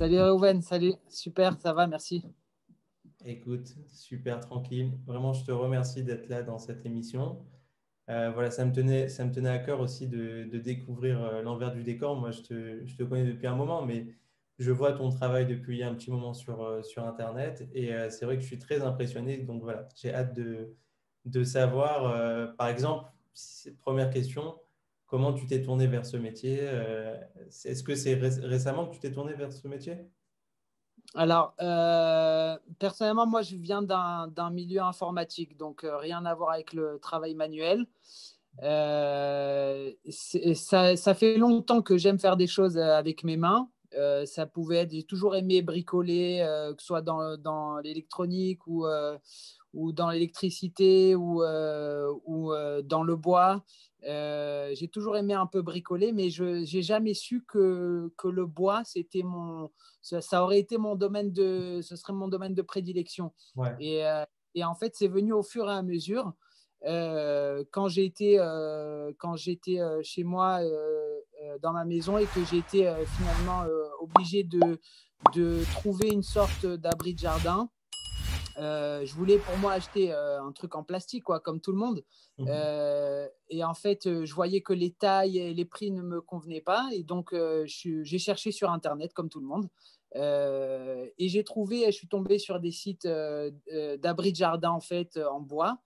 Salut Reuven, salut. Super, ça va, merci. Écoute, super tranquille. Vraiment, je te remercie d'être là dans cette émission. Voilà, ça me tenait à cœur aussi de découvrir l'envers du décor. Moi, je te connais depuis un moment, mais je vois ton travail depuis un petit moment sur Internet et c'est vrai que je suis très impressionné. Donc voilà, j'ai hâte de savoir, par exemple, première question, comment tu t'es tourné vers ce métier? Est-ce que c'est récemment que tu t'es tourné vers ce métier? Alors, personnellement, moi, je viens d'un milieu informatique, donc rien à voir avec le travail manuel. Ça fait longtemps que j'aime faire des choses avec mes mains. Ça pouvait être, j'ai toujours aimé bricoler, que ce soit dans l'électronique ou dans l'électricité ou dans le bois. J'ai toujours aimé un peu bricoler, mais je n'ai jamais su que le bois, ça aurait été ce serait mon domaine de prédilection. Ouais. Et, euh, et en fait, c'est venu au fur et à mesure. Quand j'étais chez moi dans ma maison et que j'ai été finalement obligé de trouver une sorte d'abri de jardin. Je voulais pour moi acheter un truc en plastique, quoi, comme tout le monde. Mhm. Et en fait, je voyais que les tailles et les prix ne me convenaient pas. Et donc, j'ai cherché sur Internet, comme tout le monde. Et je suis tombé sur des sites d'abri de jardin, en fait, en bois.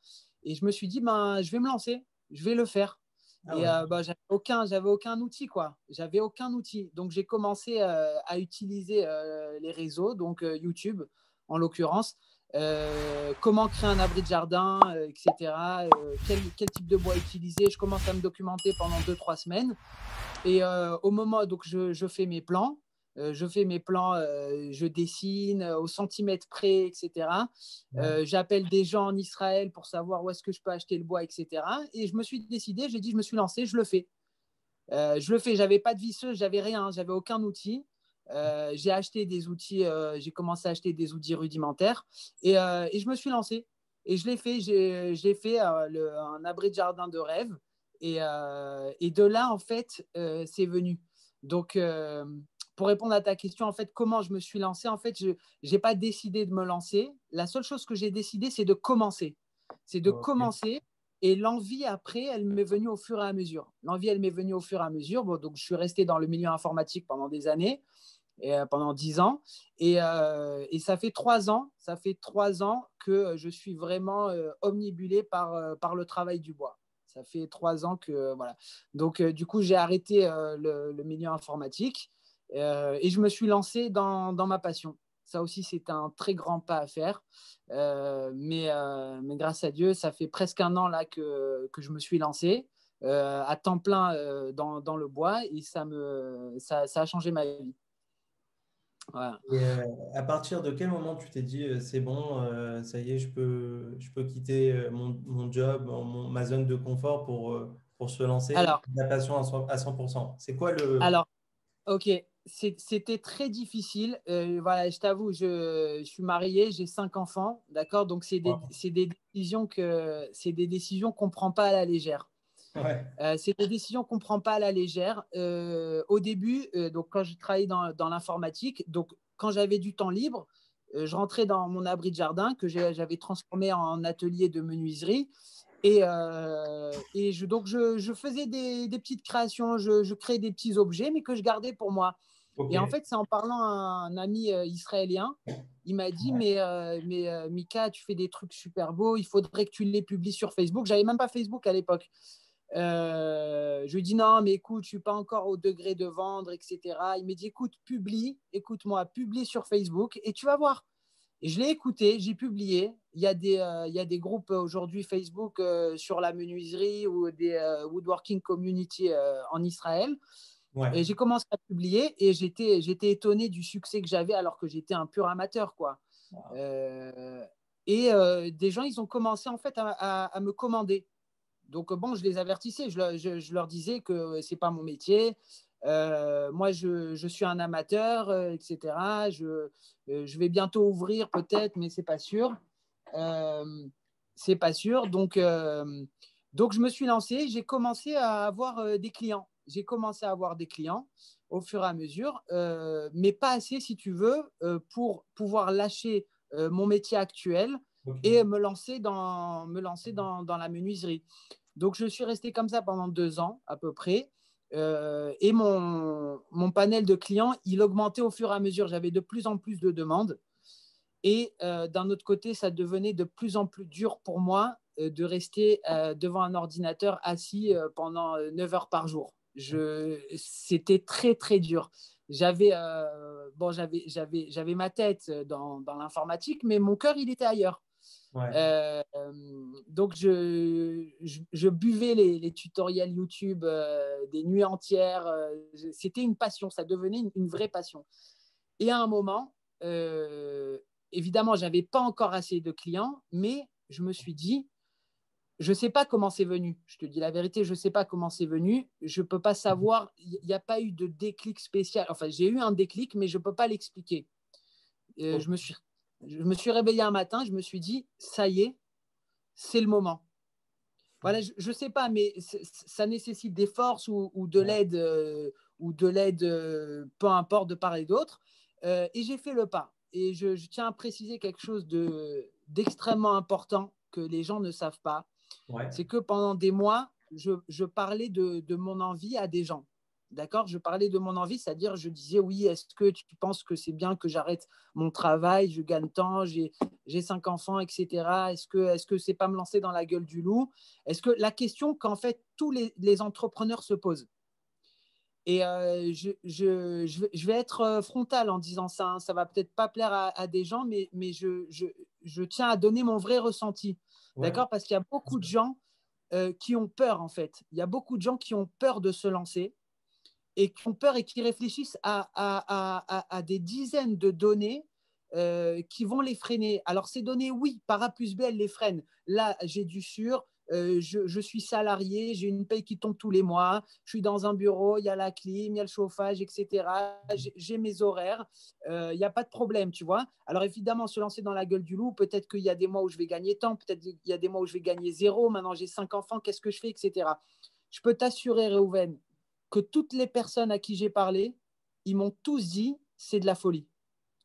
Et je me suis dit, ben, je vais me lancer, je vais le faire. Ah Et ouais. bah, j'avais aucun outil, quoi. J'avais aucun outil. Donc, j'ai commencé à utiliser les réseaux, donc YouTube en l'occurrence. Comment créer un abri de jardin, etc. Quel type de bois utiliser. Je commence à me documenter pendant 2-3 semaines. Et au moment, donc je fais mes plans. Je dessine au centimètre près, etc. Ouais. J'appelle des gens en Israël pour savoir où est-ce que je peux acheter le bois, etc. Et je me suis décidé, j'ai dit, je me suis lancé, je le fais. J'avais pas de visseuse, j'avais rien, j'avais aucun outil. J'ai acheté des outils, j'ai commencé à acheter des outils rudimentaires et je me suis lancé. Et je l'ai fait, j'ai fait un abri de jardin de rêve. Et de là, en fait, c'est venu. Donc, pour répondre à ta question, en fait, comment je me suis lancé, en fait, je n'ai pas décidé de me lancer. La seule chose que j'ai décidé, c'est de commencer. C'est de Ok. commencer. Et l'envie, après, elle m'est venue au fur et à mesure. L'envie, elle m'est venue au fur et à mesure. Bon, donc, je suis resté dans le milieu informatique pendant des années, pendant 10 ans. Et ça fait 3 ans, que je suis vraiment omnibulé par le travail du bois. Ça fait 3 ans que, voilà. Donc, du coup, j'ai arrêté le milieu informatique et je me suis lancé dans ma passion. Ça aussi, c'est un très grand pas à faire. Mais grâce à Dieu, ça fait presque un an là que je me suis lancé à temps plein dans le bois et ça a changé ma vie. Voilà. Et à partir de quel moment tu t'es dit, c'est bon, ça y est, je peux quitter mon job, ma zone de confort pour se lancer Alors, la passion à 100%. C'est quoi le… alors, ok, c'était très difficile. Voilà, je t'avoue, je suis marié, j'ai 5 enfants, d'accord. Donc c'est des décisions qu'on prend pas à la légère. Ouais, C'est des décisions qu'on prend pas à la légère. Au début, donc quand je travaillais dans l'informatique, donc quand j'avais du temps libre, je rentrais dans mon abri de jardin que j'avais transformé en atelier de menuiserie. Donc je faisais des petites créations, je créais des petits objets, mais que je gardais pour moi. ok. Et en fait, c'est en parlant à un ami israélien, il m'a dit, mais Mika, tu fais des trucs super beaux, il faudrait que tu les publies sur Facebook. J'avais même pas Facebook à l'époque. Je lui dis non, mais écoute, je suis pas encore au degré de vendre, etc. Il m'a dit, écoute-moi, publie sur Facebook et tu vas voir. Et je l'ai écouté, j'ai publié. Il y a des groupes aujourd'hui Facebook sur la menuiserie ou des woodworking community en Israël. Ouais. Et j'ai commencé à publier et j'étais étonné du succès que j'avais alors que j'étais un pur amateur, quoi. Euh, des gens, ils ont commencé en fait à me commander. Donc, bon, je les avertissais, je leur disais que c'est pas mon métier. Moi, je suis un amateur, etc. Je vais bientôt ouvrir peut-être, mais c'est pas sûr. C'est pas sûr. Donc, je me suis lancé. J'ai commencé à avoir des clients. j'ai commencé à avoir des clients au fur et à mesure, mais pas assez, si tu veux, pour pouvoir lâcher mon métier actuel et me lancer dans la menuiserie. Donc, je suis resté comme ça pendant 2 ans à peu près. Et mon panel de clients, il augmentait au fur et à mesure. J'avais de plus en plus de demandes. Et d'un autre côté, ça devenait de plus en plus dur pour moi de rester devant un ordinateur assis pendant 9 heures par jour. C'était très, très dur. J'avais ma tête dans l'informatique, mais mon cœur, il était ailleurs. Ouais. Donc, je buvais les tutoriels YouTube des nuits entières. C'était une passion, ça devenait une vraie passion. Et à un moment, évidemment, je n'avais pas encore assez de clients, mais je me suis dit, je ne sais pas comment c'est venu. Je te dis la vérité, je ne sais pas comment c'est venu. Je ne peux pas savoir. Il n'y a pas eu de déclic spécial. Enfin, j'ai eu un déclic, mais je ne peux pas l'expliquer. Je me suis réveillé un matin, je me suis dit, ça y est, c'est le moment. Voilà, je ne sais pas, mais ça nécessite des forces ou de l'aide, peu importe, de part et d'autre. Et j'ai fait le pas. Et je tiens à préciser quelque chose d'extrêmement important que les gens ne savent pas. Ouais. C'est que pendant des mois, je parlais de mon envie à des gens. D'accord? Je parlais de mon envie, c'est-à-dire je disais oui, est-ce que tu penses que c'est bien que j'arrête mon travail, je gagne tant, j'ai 5 enfants, etc. Est-ce que c'est pas me lancer dans la gueule du loup? Est-ce que la question qu'en fait tous les entrepreneurs se posent. Et je vais être frontal en disant ça. Hein. Ça va peut-être pas plaire à des gens, mais je tiens à donner mon vrai ressenti. Ouais. D'accord? Parce qu'il y a beaucoup de gens qui ont peur, en fait. Il y a beaucoup de gens qui ont peur de se lancer et qui ont peur et qui réfléchissent à des dizaines de données qui vont les freiner. Alors, ces données, oui, par A plus B, elles les freinent. Là, j'ai du sûr. Je suis salarié, j'ai une paye qui tombe tous les mois, je suis dans un bureau, il y a la clim, il y a le chauffage, etc. J'ai mes horaires, il n'y a pas de problème, tu vois. Alors évidemment, se lancer dans la gueule du loup, peut-être qu'il y a des mois où je vais gagner tant, peut-être qu'il y a des mois où je vais gagner zéro, maintenant j'ai 5 enfants, qu'est-ce que je fais, etc. Je peux t'assurer, Réhouven, que toutes les personnes à qui j'ai parlé, ils m'ont tous dit, c'est de la folie.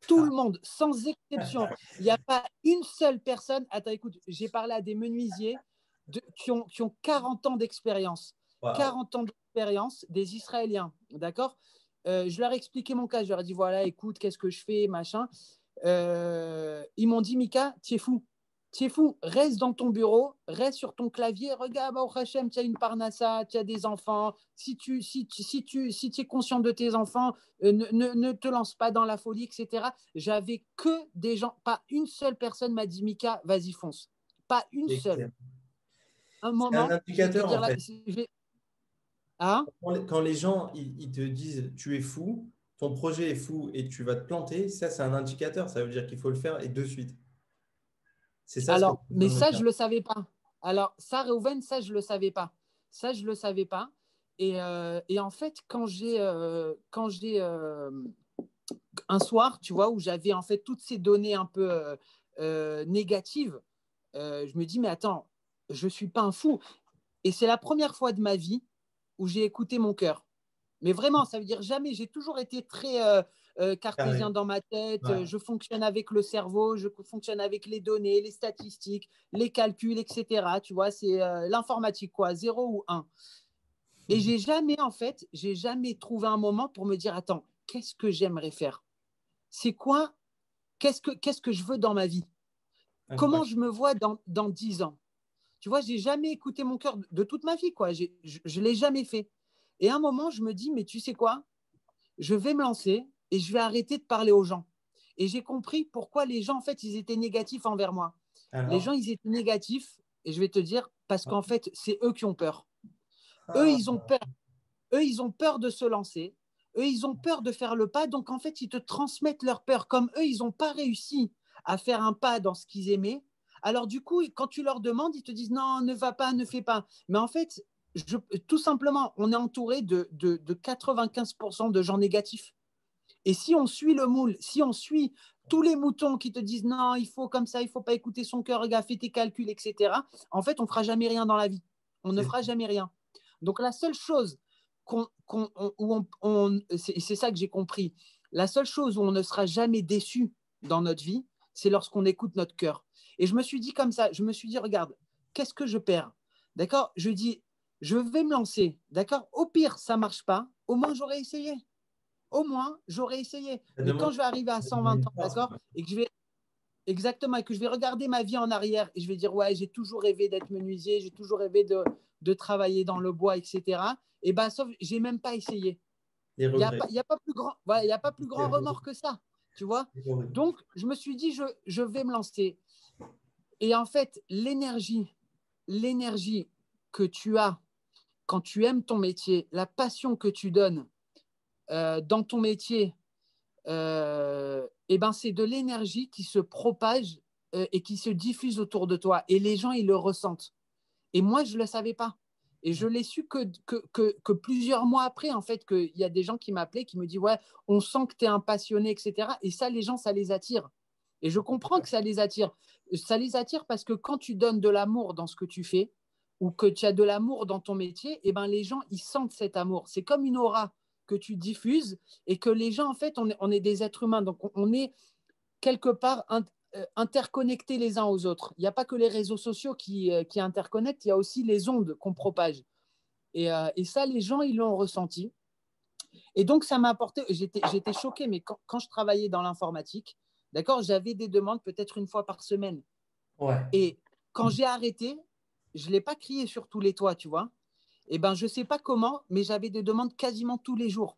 Tout le monde, sans exception. Il n'y a pas une seule personne. Attends, écoute, j'ai parlé à des menuisiers qui ont 40 ans d'expérience. Wow. 40 ans d'expérience, des Israéliens, d'accord. Je leur ai expliqué mon cas. Je leur ai dit, voilà, écoute, qu'est-ce que je fais, machin. Ils m'ont dit, Mika, tu es fou. Tu es fou. Reste dans ton bureau, reste sur ton clavier. Regarde, au Hachem, tu as une parnassa, tu as des enfants. Si tu es conscient de tes enfants, ne te lance pas dans la folie, etc. J'avais que des gens, pas une seule personne m'a dit, Mika, vas-y, fonce. Pas une seule. Un C'est un moment, je vais te indicateur, dire en là. fait. Hein? Quand les gens ils te disent tu es fou, ton projet est fou et tu vas te planter, ça c'est un indicateur. Ça veut dire qu'il faut le faire et de suite. C'est ça ce que tu Alors, es en train mais de me ça, dire. je ne le savais pas. Alors, ça, Réhouven, ça, je ne le savais pas. Ça, je ne le savais pas. Et en fait, quand j'ai un soir, tu vois, où j'avais en fait toutes ces données un peu négatives, je me dis, mais attends, je ne suis pas un fou. Et c'est la première fois de ma vie où j'ai écouté mon cœur. Mais vraiment, ça veut dire jamais. J'ai toujours été très cartésien Carré. dans ma tête. Ouais. Je fonctionne avec le cerveau, je fonctionne avec les données, les statistiques, les calculs, etc. Tu vois, c'est l'informatique, quoi, 0 ou 1. Et j'ai jamais trouvé un moment pour me dire, attends, qu'est-ce que j'aimerais faire? C'est quoi? Qu'est-ce que je veux dans ma vie? Comment Incroyable. je me vois dans 10 ans? Tu vois, j'ai jamais écouté mon cœur de toute ma vie, quoi. Je ne l'ai jamais fait. Et à un moment, je me dis, mais tu sais quoi? Je vais me lancer et je vais arrêter de parler aux gens. Et j'ai compris pourquoi les gens, en fait, ils étaient négatifs envers moi. Les gens, Alors, ils étaient négatifs, et je vais te dire, parce qu'en fait, c'est eux qui ont peur. Eux, ah, ils ont peur. Eux, ils ont peur de se lancer. Eux, ils ont peur de faire le pas. Donc, en fait, ils te transmettent leur peur. Comme eux, ils n'ont pas réussi à faire un pas dans ce qu'ils aimaient. Alors, du coup, quand tu leur demandes, ils te disent non, ne va pas, ne fais pas. Mais en fait, tout simplement, on est entouré de 95% de gens négatifs. Et si on suit le moule, si on suit tous les moutons qui te disent non, il faut comme ça, il ne faut pas écouter son cœur, regarde, fais tes calculs, etc., en fait, on ne fera jamais rien dans la vie. On ne c'est fera jamais rien. Donc, la seule chose c'est ça que j'ai compris. La seule chose où on ne sera jamais déçu dans notre vie, c'est lorsqu'on écoute notre cœur. Et je me suis dit comme ça, je me suis dit, regarde, qu'est-ce que je perds? D'accord? Je dis, je vais me lancer. D'accord? Au pire, ça ne marche pas. Au moins, j'aurais essayé. Au moins, j'aurais essayé. Ça Mais quand demande, je vais arriver à ça demande 120 une ans, force, d'accord? quoi. Et que je vais exactement, et que je vais regarder ma vie en arrière et je vais dire, ouais, j'ai toujours rêvé d'être menuisier, j'ai toujours rêvé de travailler dans le bois, etc. Et ben, sauf, j'ai même pas essayé. Les Il n'y a, regrets. y a pas plus grand, voilà, y a pas plus C'est grand horrible. remords que ça, tu vois. C'est horrible. Donc, je me suis dit, je vais me lancer. Et en fait, l'énergie que tu as quand tu aimes ton métier, la passion que tu donnes dans ton métier, et ben c'est de l'énergie qui se propage et qui se diffuse autour de toi. Et les gens, ils le ressentent. Et moi, je ne le savais pas. Et je l'ai su que plusieurs mois après, en fait, qu'il y a des gens qui m'appelaient, qui me disent, ouais, on sent que tu es un passionné, etc. Et ça, les gens, ça les attire. Et je comprends que ça les attire. Ça les attire parce que quand tu donnes de l'amour dans ce que tu fais, ou que tu as de l'amour dans ton métier, et ben les gens, ils sentent cet amour. C'est comme une aura que tu diffuses et que les gens, en fait, on est des êtres humains. Donc, on est quelque part interconnectés les uns aux autres. Il n'y a pas que les réseaux sociaux qui interconnectent, il y a aussi les ondes qu'on propage. Et ça, les gens, ils l'ont ressenti. Et donc, ça m'a apporté, j'étais choqué, mais quand je travaillais dans l'informatique, d'accord, j'avais des demandes peut-être une fois par semaine. Ouais. Et quand j'ai arrêté, je ne l'ai pas crié sur tous les toits, tu vois. Et ben, je ne sais pas comment, mais j'avais des demandes quasiment tous les jours.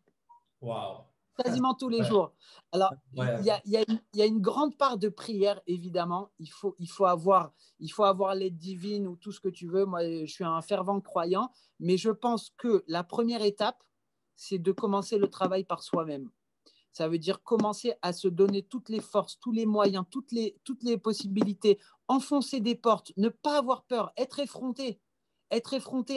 Waouh. Quasiment tous les Ouais. jours. Alors, Incroyable. il y a une grande part de prière, évidemment. Il faut avoir l'aide divine ou tout ce que tu veux. Moi, je suis un fervent croyant, mais je pense que la première étape, c'est de commencer le travail par soi-même. Ça veut dire commencer à se donner toutes les forces, tous les moyens, toutes les possibilités, enfoncer des portes, ne pas avoir peur, être effronté,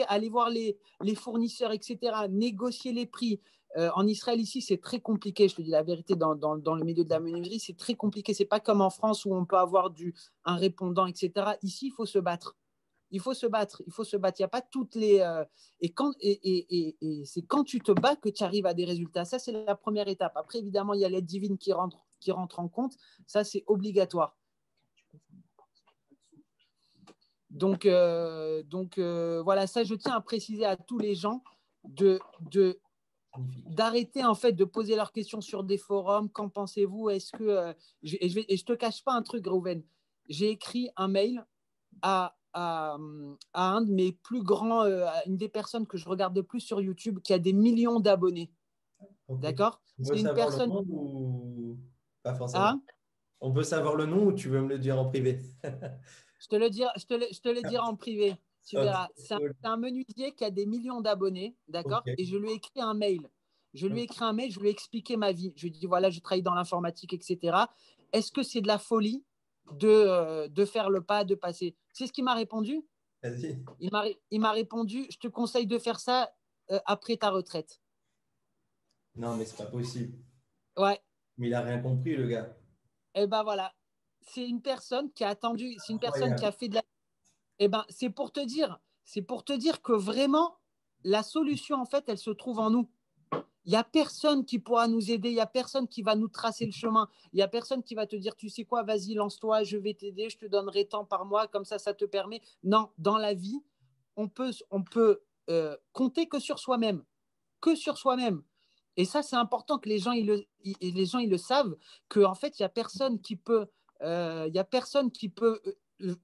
aller voir les fournisseurs, etc., négocier les prix. En Israël, ici, c'est très compliqué, je te dis la vérité, dans le milieu de la menuiserie, c'est très compliqué. Ce n'est pas comme en France où on peut avoir un répondant, etc. Ici, il faut se battre. Il faut se battre, il faut se battre. Il n'y a pas toutes les. Et c'est quand tu te bats que tu arrives à des résultats. Ça, c'est la première étape. Après, évidemment, il y a l'aide divine qui rentre en compte. Ça, c'est obligatoire. Voilà, ça, je tiens à préciser à tous les gens d'arrêter en fait de poser leurs questions sur des forums. Qu'en pensez-vous? Est-ce que je te cache pas un truc, Rouven. J'ai écrit un mail à un de mes plus grands, une des personnes que je regarde le plus sur YouTube, qui a des millions d'abonnés. Ok. D'accord? On peut C'est une savoir le personne. nom ou pas forcément? Hein? On peut savoir le nom ou tu veux me le dire en privé? Je te le dirai en privé. Tu Ok, verras. cool. C'est un menuisier qui a des millions d'abonnés. Ok. D'accord? Et je lui ai écrit un mail. Je lui ai écrit un mail, je lui ai expliqué ma vie. Je lui ai dit voilà, je travaille dans l'informatique, etc. Est-ce que c'est de la folie de faire le pas, de passer? C'est ce qu'il m'a répondu. Vas-y. Il m'a répondu je te conseille de faire ça après ta retraite. Non, mais c'est pas possible. Ouais, Mais il a rien compris, le gars. et ben voilà. C'est une personne qui a attendu, c'est une personne qui Incroyable. a fait de la. Et ben c'est pour te dire que vraiment, la solution, en fait, elle se trouve en nous. Il n'y a personne qui pourra nous aider, il n'y a personne qui va nous tracer le chemin, il n'y a personne qui va te dire, tu sais quoi, vas-y, lance-toi, je vais t'aider, je te donnerai tant par mois, comme ça te permet. Non, dans la vie, on peut compter que sur soi-même, que sur soi-même. Et ça, c'est important que les gens ils le savent, qu'en fait, il n'y a personne qui peut, il y a personne qui peut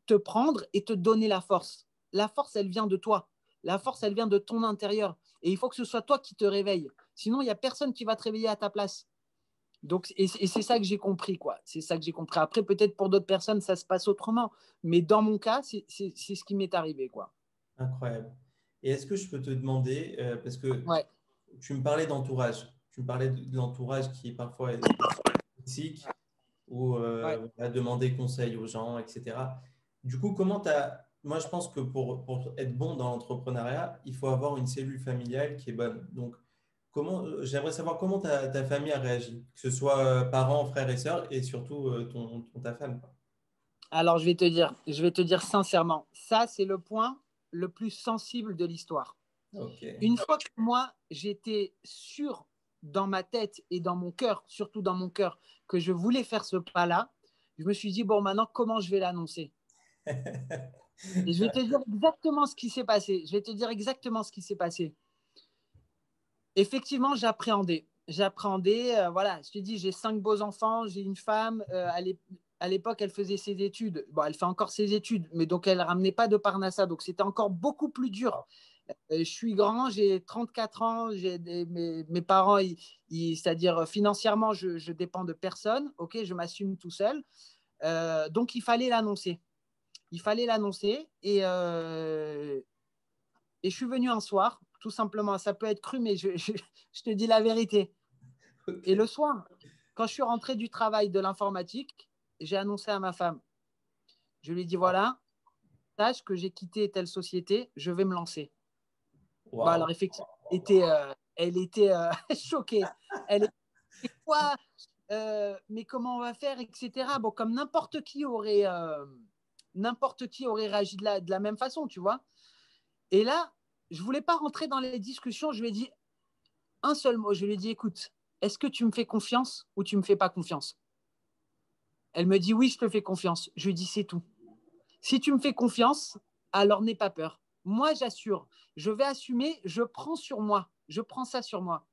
te prendre et te donner la force. La force, elle vient de toi. La force, elle vient de ton intérieur. Et il faut que ce soit toi qui te réveille. Sinon, il n'y a personne qui va te réveiller à ta place. Donc, et c'est ça que j'ai compris, quoi. C'est ça que j'ai compris. Après, peut-être pour d'autres personnes, ça se passe autrement. Mais dans mon cas, c'est ce qui m'est arrivé, quoi. Incroyable. Et est-ce que je peux te demander, parce que Ouais, tu me parlais d'entourage, tu me parlais de l'entourage qui parfois est toxique ou ouais. à demander conseil aux gens, etc. Du coup, moi, je pense que pour être bon dans l'entrepreneuriat, il faut avoir une cellule familiale qui est bonne. Donc, j'aimerais savoir comment ta famille a réagi, que ce soit parents, frères et sœurs, et surtout ta femme, quoi. Alors, je vais te dire sincèrement, ça, c'est le point le plus sensible de l'histoire. Ok. Une fois que moi, j'étais sûr dans ma tête et dans mon cœur, surtout dans mon cœur, que je voulais faire ce pas-là, je me suis dit, bon, maintenant, comment je vais l'annoncer? Et je vais te dire exactement ce qui s'est passé. Je vais te dire exactement ce qui s'est passé. Effectivement, j'appréhendais. J'appréhendais, voilà, je te dis, j'ai 5 beaux enfants, j'ai une femme. À l'époque, elle faisait ses études. Bon, elle fait encore ses études, mais donc elle ne ramenait pas de Parnassa. Donc c'était encore beaucoup plus dur. Je suis grand, j'ai 34 ans, mes parents, c'est-à-dire financièrement, je dépends de personne. Ok, je m'assume tout seul. Donc il fallait l'annoncer. Il fallait l'annoncer et je suis venu un soir, tout simplement. Ça peut être cru, mais je te dis la vérité. Et Ok. le soir, quand je suis rentré du travail de l'informatique, j'ai annoncé à ma femme. Je lui ai dit, voilà, sache que j'ai quitté telle société, je vais me lancer. Bon, Waouh. alors effectivement, elle était choquée. Elle était quoi, mais comment on va faire, etc. Bon, comme n'importe qui aurait réagi de la même façon, tu vois. Et là, je voulais pas rentrer dans les discussions. Je lui ai dit un seul mot. Je lui ai dit, écoute, est-ce que tu me fais confiance ou tu me fais pas confiance? Elle me dit, oui, je te fais confiance. Je lui ai dit, c'est tout. Si tu me fais confiance, alors n'aie pas peur. Moi, j'assure. Je vais assumer. Je prends sur moi. Je prends ça sur moi.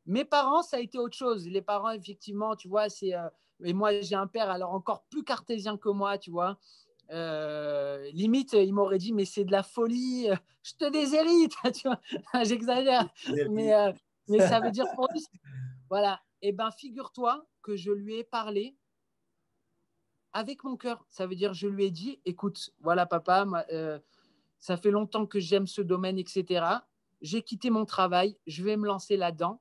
Mes parents, ça a été autre chose. Les parents, effectivement, tu vois, c'est. Et moi, j'ai un père alors encore plus cartésien que moi, tu vois. Limite, il m'aurait dit, mais c'est de la folie, je te déshérite, tu vois. J'exagère, mais, euh, mais ça veut dire pour lui, voilà. Et ben, figure-toi que je lui ai parlé avec mon cœur. Ça veut dire, je lui ai dit, écoute, voilà, papa, ça fait longtemps que j'aime ce domaine, etc. J'ai quitté mon travail, je vais me lancer là-dedans.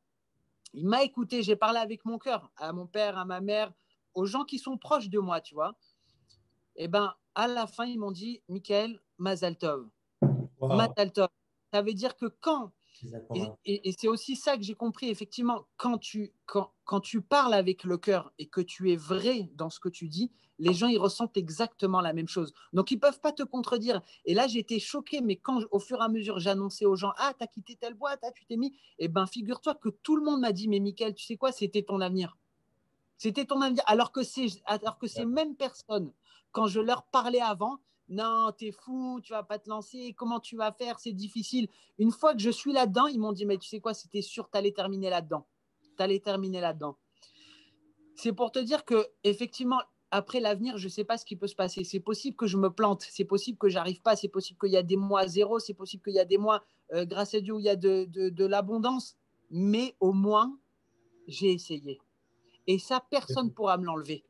Il m'a écouté, j'ai parlé avec mon cœur, à mon père, à ma mère, aux gens qui sont proches de moi, tu vois. Et ben, à la fin, ils m'ont dit, Michael, Mazal Tov. Waouh. Mazal Tov. Ça veut dire que Exactement. et c'est aussi ça que j'ai compris, effectivement, quand tu parles avec le cœur et que tu es vrai dans ce que tu dis, les gens, ils ressentent exactement la même chose. Donc, ils ne peuvent pas te contredire. Et là, j'étais choquée, mais quand, au fur et à mesure, j'annonçais aux gens, ah, tu as quitté telle boîte, ah, tu t'es mis, eh ben, figure-toi que tout le monde m'a dit, mais Michael, tu sais quoi, c'était ton avenir. C'était ton avenir. Alors que ces mêmes personnes, quand je leur parlais avant, non, t'es fou, tu vas pas te lancer, comment tu vas faire, c'est difficile. Une fois que je suis là-dedans, ils m'ont dit, mais tu sais quoi, c'était sûr, t'allais terminer là-dedans. T'allais terminer là-dedans. C'est pour te dire que, effectivement, après l'avenir, je ne sais pas ce qui peut se passer. C'est possible que je me plante, c'est possible que j'arrive pas, c'est possible qu'il y a des mois à zéro, c'est possible qu'il y a des mois, grâce à Dieu, où il y a de l'abondance. Mais au moins, j'ai essayé. Et ça, personne ne pourra me l'enlever.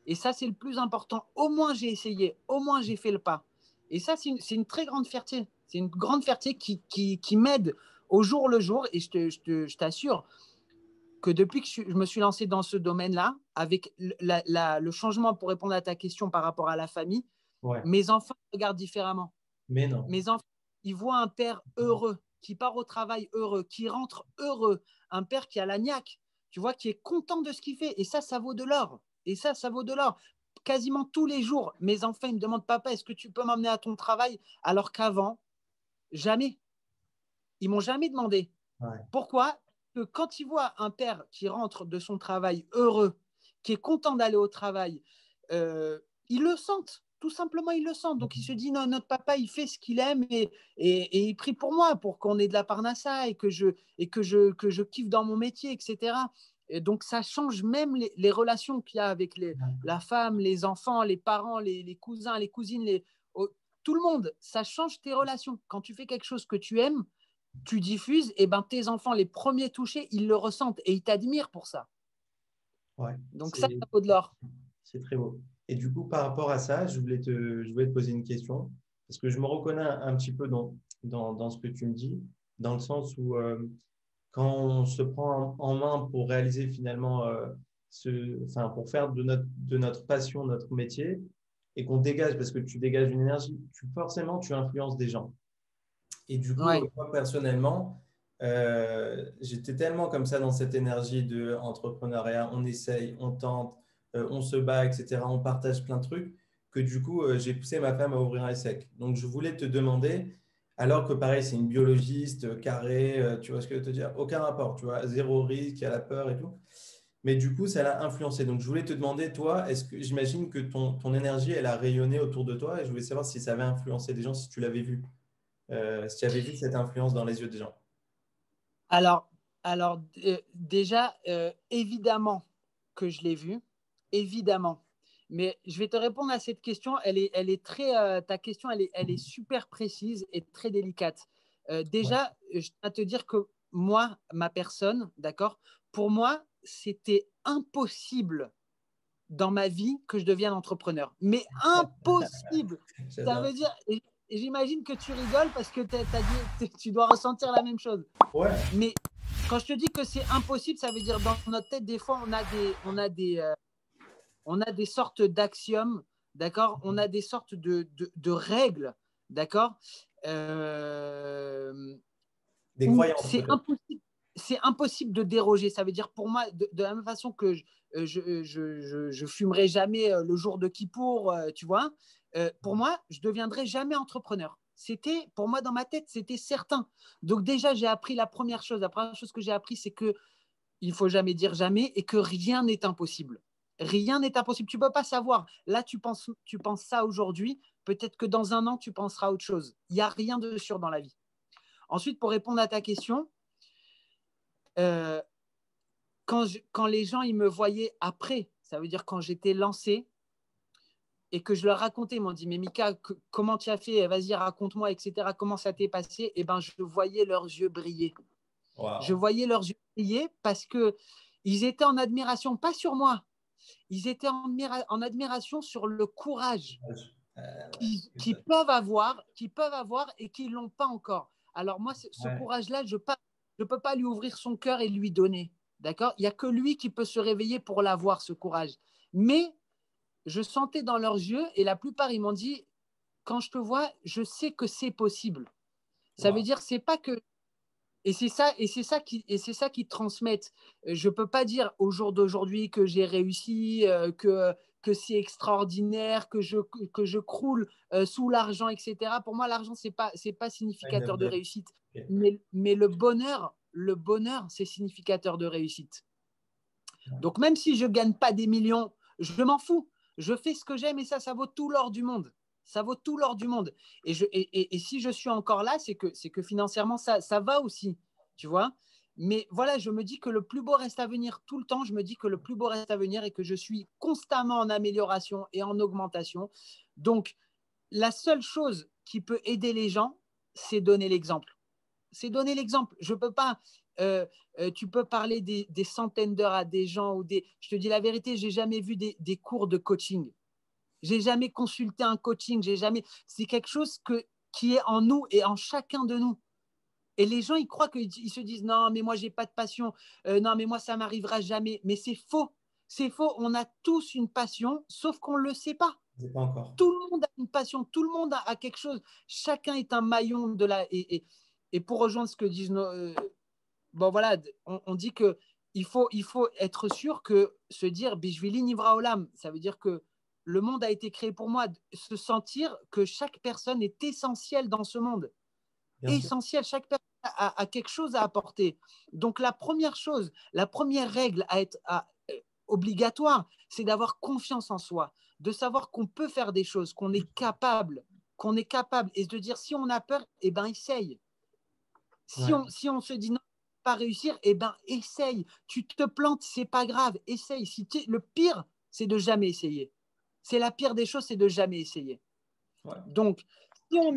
Et ça, c'est le plus important. Au moins, j'ai essayé. Au moins, j'ai fait le pas. Et ça, c'est une très grande fierté. C'est une grande fierté qui m'aide au jour le jour. Et je t'assure que depuis que je me suis lancé dans ce domaine-là, avec le changement pour répondre à ta question par rapport à la famille, Ouais. mes enfants regardent différemment. Mais non. Mes enfants, ils voient un père heureux, qui part au travail heureux, qui rentre heureux, un père qui a la niaque, tu vois, qui est content de ce qu'il fait. Et ça vaut de l'or. Et ça vaut de l'or. Quasiment tous les jours, mes enfants ils me demandent, papa, est-ce que tu peux m'emmener à ton travail? Alors qu'avant, jamais. Ils m'ont jamais demandé. Ouais. Pourquoi? Que quand ils voient un père qui rentre de son travail heureux, qui est content d'aller au travail, ils le sentent. Tout simplement, ils le sentent. Donc, il se dit, non, notre papa, il fait ce qu'il aime et il prie pour moi, pour qu'on ait de la parnassa et que je kiffe dans mon métier, etc. Et donc, ça change même les relations qu'il y a avec la femme, les enfants, les parents, les cousins, les cousines, tout le monde. Ça change tes relations. Quand tu fais quelque chose que tu aimes, tu diffuses, et ben tes enfants, les premiers touchés, ils le ressentent et ils t'admirent pour ça. Ouais. Donc ça vaut de l'or. C'est très beau. Et du coup, par rapport à ça, je voulais te poser une question parce que je me reconnais un petit peu dans ce que tu me dis, dans le sens où quand on se prend en main pour réaliser finalement, enfin, pour faire de notre passion notre métier et qu'on dégage, parce que tu dégages une énergie, forcément, tu influences des gens. Et du coup, Ouais. moi, personnellement, j'étais tellement comme ça dans cette énergie de entrepreneuriat, on essaye, on tente, on se bat, etc. On partage plein de trucs que du coup, j'ai poussé ma femme à ouvrir un ESSEC. Donc, je voulais te demander, Alors que pareil, c'est une biologiste, carré, tu vois ce que je veux te dire? Aucun rapport, tu vois, zéro risque, il y a la peur et tout. Mais du coup, ça l'a influencé. Donc, je voulais te demander, toi, est-ce que j'imagine que ton énergie, elle a rayonné autour de toi et je voulais savoir si ça avait influencé des gens, si tu l'avais vu, si tu avais vu cette influence dans les yeux des gens. Alors, alors, déjà, évidemment que je l'ai vu, évidemment. Mais je vais te répondre à cette question. Elle est très, ta question, elle est super précise et très délicate. Ouais. Déjà, je tiens à te dire que moi, ma personne, d'accord, pour moi, c'était impossible dans ma vie que je devienne entrepreneur. Mais impossible. Ça J'adore. veut dire, et j'imagine que tu rigoles parce que tu dois ressentir la même chose. Ouais, Mais quand je te dis que c'est impossible, ça veut dire dans notre tête, des fois, on a des sortes d'axiomes, d'accord. On a des sortes de règles, d'accord, euh, des où croyances peut-être. c'est impossible de déroger. Ça veut dire pour moi, de la même façon que je fumerai jamais le jour de Kippour, tu vois, pour moi, je deviendrai jamais entrepreneur. C'était, pour moi, dans ma tête, c'était certain. Donc déjà, j'ai appris la première chose. La première chose que j'ai appris, c'est que il faut jamais dire jamais et que rien n'est impossible. Rien n'est impossible. Tu peux pas savoir. Là, tu penses ça aujourd'hui. Peut-être que dans un an, tu penseras à autre chose. Il n'y a rien de sûr dans la vie. Ensuite, pour répondre à ta question, euh, quand les gens ils me voyaient après, ça veut dire quand j'étais lancé et que je leur racontais, ils m'ont dit, mais Mika, comment tu as fait? Vas-y, raconte-moi, etc. Comment ça t'est passé? Et ben, je voyais leurs yeux briller. Je Waouh. voyais leurs yeux briller parce que ils étaient en admiration, pas sur moi, ils étaient en admiration sur le courage qu'ils peuvent avoir et qu'ils l'ont pas encore. Alors moi, ce Ouais, courage-là, je peux pas lui ouvrir son cœur et lui donner. D'accord. Il y a que lui qui peut se réveiller pour l'avoir, ce courage. Mais je sentais dans leurs yeux, et la plupart, ils m'ont dit, quand je te vois, je sais que c'est possible. Ça veut waouh. dire, c'est pas que et c'est ça qui transmettent. Je peux pas dire au jour d'aujourd'hui que j'ai réussi, que c'est extraordinaire, que je croule sous l'argent, etc. Pour moi, l'argent c'est pas Pas une significateur de update. réussite, Ok. mais le bonheur c'est significateur de réussite. Ouais. Donc même si je gagne pas des millions, je m'en fous. Je fais ce que j'aime et ça vaut tout l'or du monde. Ça vaut tout l'or du monde. Et si je suis encore là, c'est que financièrement, ça va aussi, tu vois. Mais voilà, je me dis que le plus beau reste à venir tout le temps. Je me dis que le plus beau reste à venir et que je suis constamment en amélioration et en augmentation. Donc, la seule chose qui peut aider les gens, c'est donner l'exemple. C'est donner l'exemple. Je peux pas. Tu peux parler des centaines d'heures à des gens ou des. Je te dis la vérité, j'ai jamais vu des cours de coaching. J'ai jamais consulté un coaching. J'ai jamais. C'est quelque chose qui est en nous et en chacun de nous. Et les gens, ils croient qu'ils se disent non, mais moi j'ai pas de passion. Non, mais moi ça m'arrivera jamais. Mais c'est faux. C'est faux. On a tous une passion, sauf qu'on le sait pas. C'est pas encore. Tout le monde a une passion, tout le monde a quelque chose. Chacun est un maillon de la. Et pour rejoindre ce que disent bon voilà, on dit que il faut être sûr que se dire Bishvili Nivra Olam, ça veut dire que le monde a été créé pour moi, se sentir que chaque personne est essentielle dans ce monde. Bien sûr. Essentielle, chaque personne a quelque chose à apporter. Donc la première chose, la première règle à être obligatoire, c'est d'avoir confiance en soi, de savoir qu'on peut faire des choses, qu'on est capable, et de dire si on a peur, eh ben essaye. Ouais. Si on se dit non, pas réussir, eh ben essaye. Tu te plantes, c'est pas grave, essaye. Le pire, c'est de jamais essayer. C'est la pire des choses, c'est de jamais essayer. Ouais. Donc, si on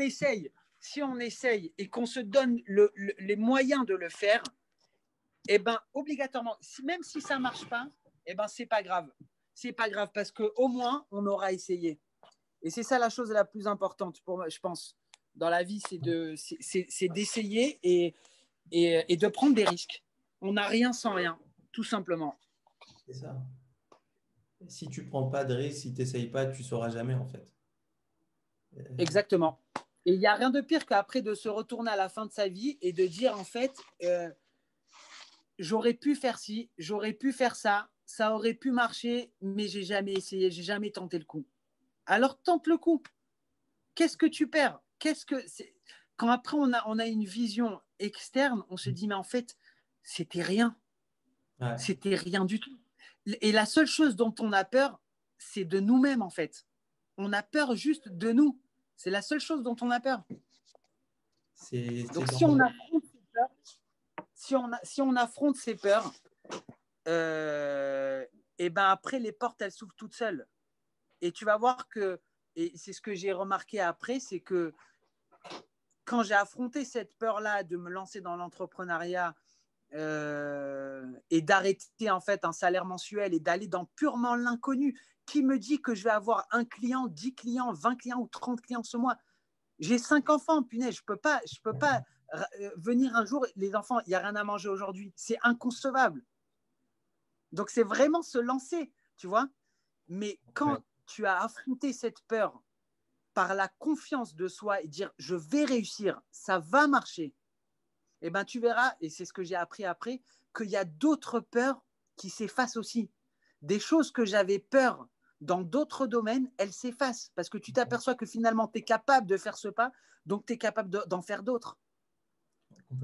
essaye et qu'on se donne les moyens de le faire, eh ben obligatoirement, même si ça marche pas, eh ben c'est pas grave. C'est pas grave parce que au moins on aura essayé. Et c'est ça la chose la plus importante pour moi, je pense, dans la vie, c'est d'essayer et de prendre des risques. On n'a rien sans rien, tout simplement. C'est ça. Si tu prends pas de risque, si tu n'essayes pas, tu sauras jamais en fait. Exactement. Et il n'y a rien de pire qu'après de se retourner à la fin de sa vie et de dire en fait, j'aurais pu faire ci, j'aurais pu faire ça, ça aurait pu marcher, mais j'ai jamais essayé, j'ai jamais tenté le coup. Alors tente le coup. Qu'est-ce que tu perds? quand après on a une vision externe, on se dit, mais en fait, c'était rien. Ouais. C'était rien du tout. Et la seule chose dont on a peur, c'est de nous-mêmes, en fait. On a peur juste de nous. C'est la seule chose dont on a peur. Donc, si on affronte ces peurs, si on affronte ces peurs, et ben après, les portes, elles s'ouvrent toutes seules. Et tu vas voir que, et c'est ce que j'ai remarqué après, c'est que quand j'ai affronté cette peur-là de me lancer dans l'entrepreneuriat et d'arrêter en fait un salaire mensuel et d'aller dans purement l'inconnu, qui me dit que je vais avoir un client, 10 clients, 20 clients ou 30 clients ce mois? J'ai 5 enfants, punaise, je peux pas venir un jour, les enfants, il n'y a rien à manger aujourd'hui. C'est inconcevable. Donc, c'est vraiment se lancer, tu vois. Mais quand tu as affronté cette peur par la confiance de soi et dire je vais réussir, ça va marcher, eh ben, tu verras, et c'est ce que j'ai appris après, qu'il y a d'autres peurs qui s'effacent aussi. Des choses que j'avais peur dans d'autres domaines, elles s'effacent parce que tu t'aperçois que finalement, tu es capable de faire ce pas, donc tu es capable d'en faire d'autres.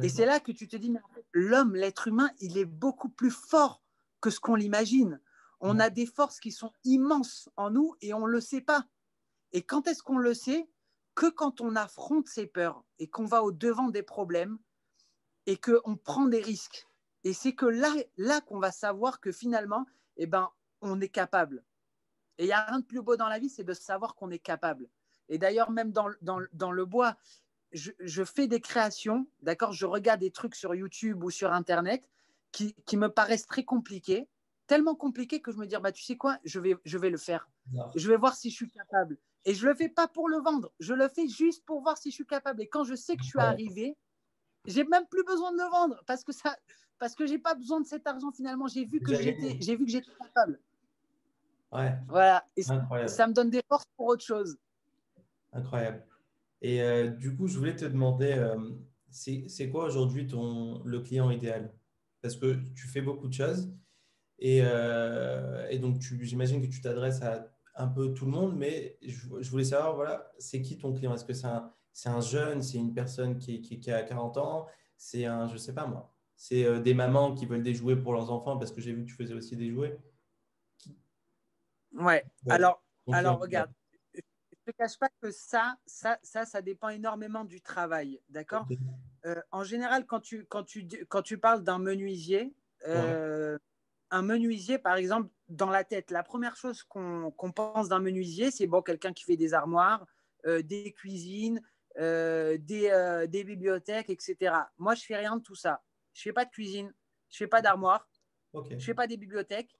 Et c'est là que tu te dis, mais l'homme, l'être humain, il est beaucoup plus fort que ce qu'on l'imagine. On a des forces qui sont immenses en nous et on ne le sait pas. Et quand est-ce qu'on le sait? Que quand on affronte ses peurs et qu'on va au-devant des problèmes et qu'on prend des risques. Et c'est que là qu'on va savoir que finalement, eh ben, on est capable. Et il n'y a rien de plus beau dans la vie, c'est de savoir qu'on est capable. Et d'ailleurs, même dans le bois, je fais des créations, d'accord? Je regarde des trucs sur YouTube ou sur Internet qui me paraissent très compliqués, tellement compliqués que je me dis, bah, tu sais quoi, je vais le faire. Je vais voir si je suis capable. Et je ne le fais pas pour le vendre, je le fais juste pour voir si je suis capable. Et quand je sais que je suis arrivé, j'ai même plus besoin de le vendre parce que j'ai pas besoin de cet argent finalement. J'ai vu que j'étais capable. Ouais. Voilà. Et incroyable. Ça me donne des forces pour autre chose. Incroyable. Et du coup, je voulais te demander, c'est quoi aujourd'hui le client idéal? Parce que tu fais beaucoup de choses et donc j'imagine que tu t'adresses à un peu tout le monde, mais je voulais savoir, voilà, c'est qui ton client? Est-ce que c'est un jeune, c'est une personne qui a 40 ans, c'est je sais pas moi, c'est des mamans qui veulent des jouets pour leurs enfants parce que j'ai vu que tu faisais aussi des jouets. Ouais. Ouais, Alors regarde, je ne te cache pas que ça dépend énormément du travail, d'accord? En général, quand tu parles d'un menuisier, un menuisier, par exemple, dans la tête, la première chose qu'on pense d'un menuisier, c'est bon, quelqu'un qui fait des armoires, des cuisines, des bibliothèques, etc. Moi, je fais rien de tout ça. Je fais pas de cuisine, je fais pas d'armoire, je fais pas des bibliothèques.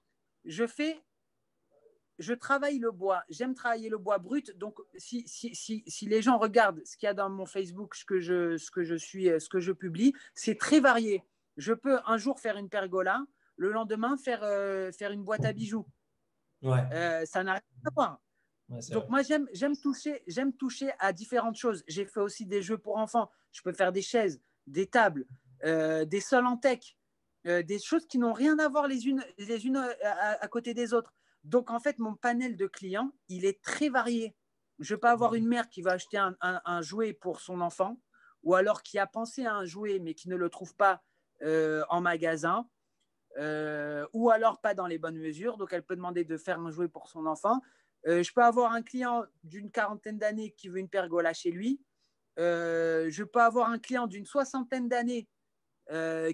Je travaille le bois. J'aime travailler le bois brut. Donc, si les gens regardent ce qu'il y a dans mon Facebook, ce que je publie, c'est très varié. Je peux un jour faire une pergola, le lendemain faire une boîte à bijoux. Ouais. Ça n'a rien à voir. Ouais, donc moi j'aime toucher à différentes choses. J'ai fait aussi des jeux pour enfants. Je peux faire des chaises, des tables, des sols en teck, des choses qui n'ont rien à voir les unes à côté des autres. Donc en fait mon panel de clients il est très varié. Je peux avoir une mère qui va acheter un jouet pour son enfant, ou alors qui a pensé à un jouet mais qui ne le trouve pas en magasin, ou alors pas dans les bonnes mesures. Donc elle peut demander de faire un jouet pour son enfant. Je peux avoir un client d'une quarantaine d'années qui veut une pergola chez lui. Je peux avoir un client d'une soixantaine d'années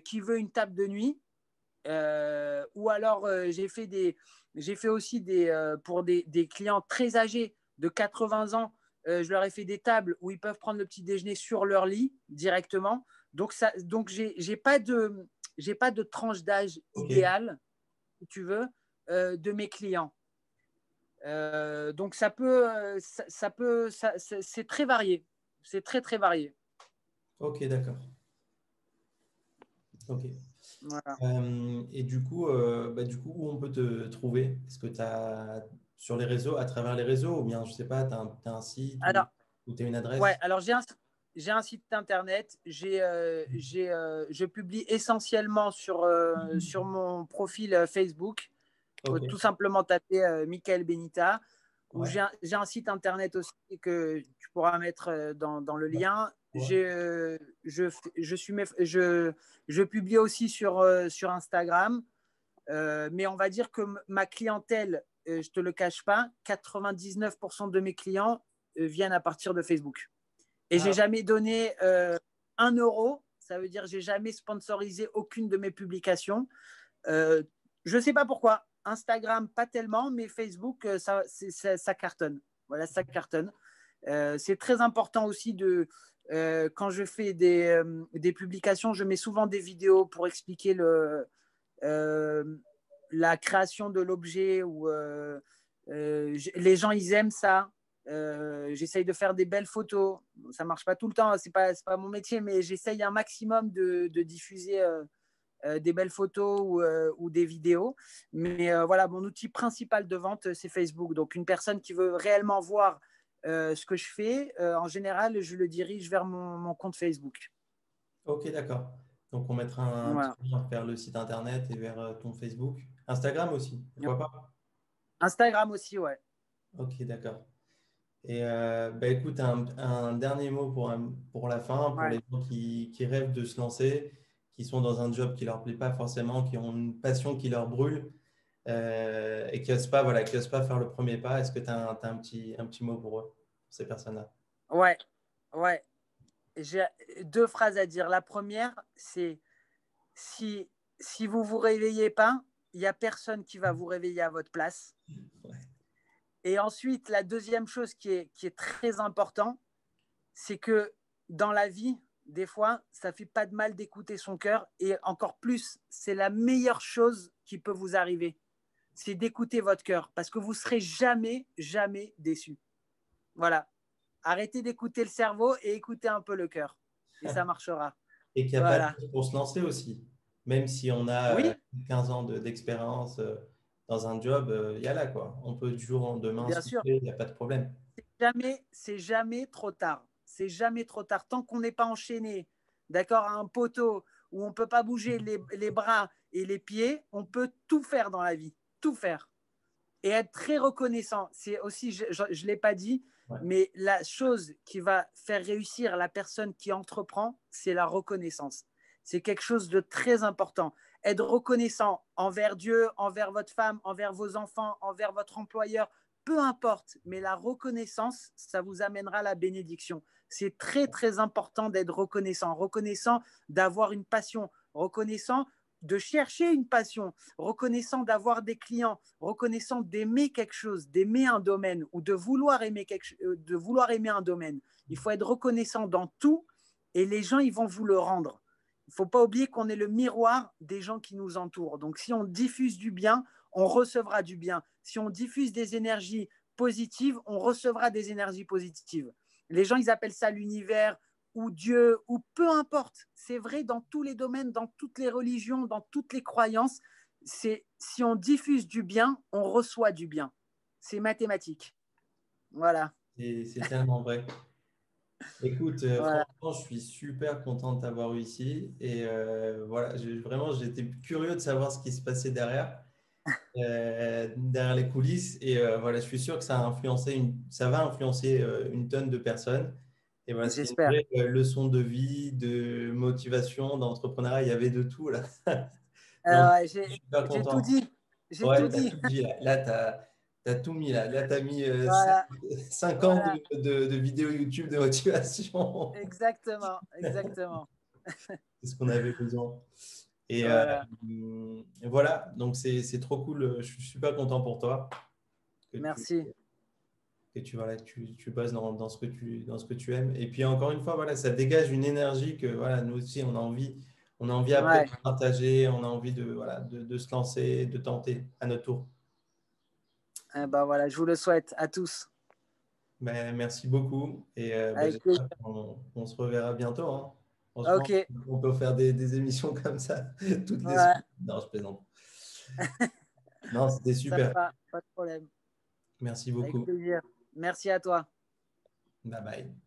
qui veut une table de nuit. Ou alors j'ai fait aussi pour des clients très âgés de 80 ans. Je leur ai fait des tables où ils peuvent prendre le petit déjeuner sur leur lit directement. Donc j'ai pas de tranche d'âge idéale, si tu veux, de mes clients. Donc c'est très varié. C'est très, très varié. Ok, d'accord. Ok. Voilà. Et du coup, où on peut te trouver? Est-ce que tu as sur les réseaux, à travers les réseaux, ou bien, je sais pas, tu as, un site Alors, ou tu as une ouais, adresse? alors j'ai un site internet. Je publie essentiellement sur mon profil Facebook. Il faut Ok. tout simplement taper Michael Benita. Ou Ouais. j'ai un site internet aussi que tu pourras mettre dans le lien. Ouais. je publie aussi sur Instagram. Mais on va dire que ma clientèle, je ne te le cache pas, 99% de mes clients viennent à partir de Facebook. Et je n'ai Ah, jamais donné 1 euro. Ça veut dire que je n'ai jamais sponsorisé aucune de mes publications. Je ne sais pas pourquoi. Instagram, pas tellement, mais Facebook, ça cartonne. Voilà, ça cartonne. C'est très important aussi quand je fais des publications, je mets souvent des vidéos pour expliquer euh, la création de l'objet. Les gens, ils aiment ça. J'essaye de faire des belles photos. Ça ne marche pas tout le temps, c'est pas mon métier, mais j'essaye un maximum de diffuser des belles photos ou des vidéos. Mais voilà, mon outil principal de vente, c'est Facebook. Donc, une personne qui veut réellement voir ce que je fais, en général, je le dirige vers mon compte Facebook. ok, d'accord. Donc, on mettra un petit Voilà. lien vers le site internet et vers ton Facebook. Instagram aussi, pourquoi pas? Instagram aussi, ouais. Ok, d'accord. Et bah, écoute, un dernier mot pour la fin, pour Ouais. les gens qui rêvent de se lancer, qui sont dans un job qui ne leur plaît pas forcément, qui ont une passion qui leur brûle et qui n'osent pas, voilà, qui osent pas faire le premier pas. Est-ce que tu as, un petit mot pour eux, pour ces personnes-là? Ouais. Ouais. J'ai 2 phrases à dire. La première, c'est si, si vous ne vous réveillez pas, il n'y a personne qui va vous réveiller à votre place. Ouais. Et ensuite, la deuxième chose qui est très important, c'est que dans la vie, des fois, ça ne fait pas de mal d'écouter son cœur. Et encore plus, c'est la meilleure chose qui peut vous arriver. C'est d'écouter votre cœur parce que vous ne serez jamais, jamais déçu. Voilà. Arrêtez d'écouter le cerveau et écoutez un peu le cœur. Et ça marchera. Et qu'il n'y a pas Voilà. de pour se lancer aussi. Même si on a Oui, 15 ans d'expérience dans un job, il y a là, quoi. On peut du jour au lendemain bien se sûr. lancer, il n'y a pas de problème. C'est jamais trop tard. C'est jamais trop tard. Tant qu'on n'est pas enchaîné, d'accord, à un poteau où on ne peut pas bouger les bras et les pieds, on peut tout faire dans la vie. Tout faire. Et être très reconnaissant. C'est aussi, je ne l'ai pas dit, Ouais. mais la chose qui va faire réussir la personne qui entreprend, c'est la reconnaissance. C'est quelque chose de très important. Être reconnaissant envers Dieu, envers votre femme, envers vos enfants, envers votre employeur, peu importe, mais la reconnaissance, ça vous amènera la bénédiction. C'est très, très important d'être reconnaissant, reconnaissant d'avoir une passion, reconnaissant de chercher une passion, reconnaissant d'avoir des clients, reconnaissant d'aimer quelque chose, d'aimer un domaine ou de vouloir aimer un domaine. Il faut être reconnaissant dans tout et les gens, ils vont vous le rendre. Il ne faut pas oublier qu'on est le miroir des gens qui nous entourent. Donc, si on diffuse du bien, on recevra du bien. Si on diffuse des énergies positives, on recevra des énergies positives. Les gens, ils appellent ça l'univers ou Dieu, ou peu importe. C'est vrai dans tous les domaines, dans toutes les religions, dans toutes les croyances. C'est si on diffuse du bien, on reçoit du bien. C'est mathématique. Voilà. C'est tellement vrai. Écoute, Voilà. franchement, je suis super content de t'avoir eu ici. Et voilà, vraiment, j'étais curieux de savoir ce qui se passait derrière les coulisses. Et voilà, je suis sûr que ça va influencer une tonne de personnes. Et voilà, c'est une J'espère. vraie leçon de vie, de motivation, d'entrepreneuriat. Il y avait de tout là. Donc, Ouais, je suis super j'ai tout content. dit. J'ai tout Ouais, tu as dit. tout dit là. Là, tu as tout mis là. Là, tu as mis Voilà. 5 ans Voilà. de vidéos YouTube de motivation. Exactement. Exactement. C'est ce qu'on avait besoin. Et Voilà. voilà, donc c'est trop cool. Je suis super content pour toi que tu, Merci. voilà, tu bosses dans ce que tu aimes. Et puis encore une fois, voilà, ça dégage une énergie que voilà, nous aussi, on a envie après Ouais. de partager, on a envie voilà, de se lancer, de tenter à notre tour. Eh ben voilà, je vous le souhaite à tous. Ben, merci beaucoup et Avec plaisir. j'espère qu'on se reverra bientôt, hein. Franchement, Ok. on peut faire des émissions comme ça toutes les Ouais. semaines. Non, je plaisante. Non, c'était Ça super. va. Pas de problème. Merci Avec beaucoup. plaisir. Merci à toi. Bye bye.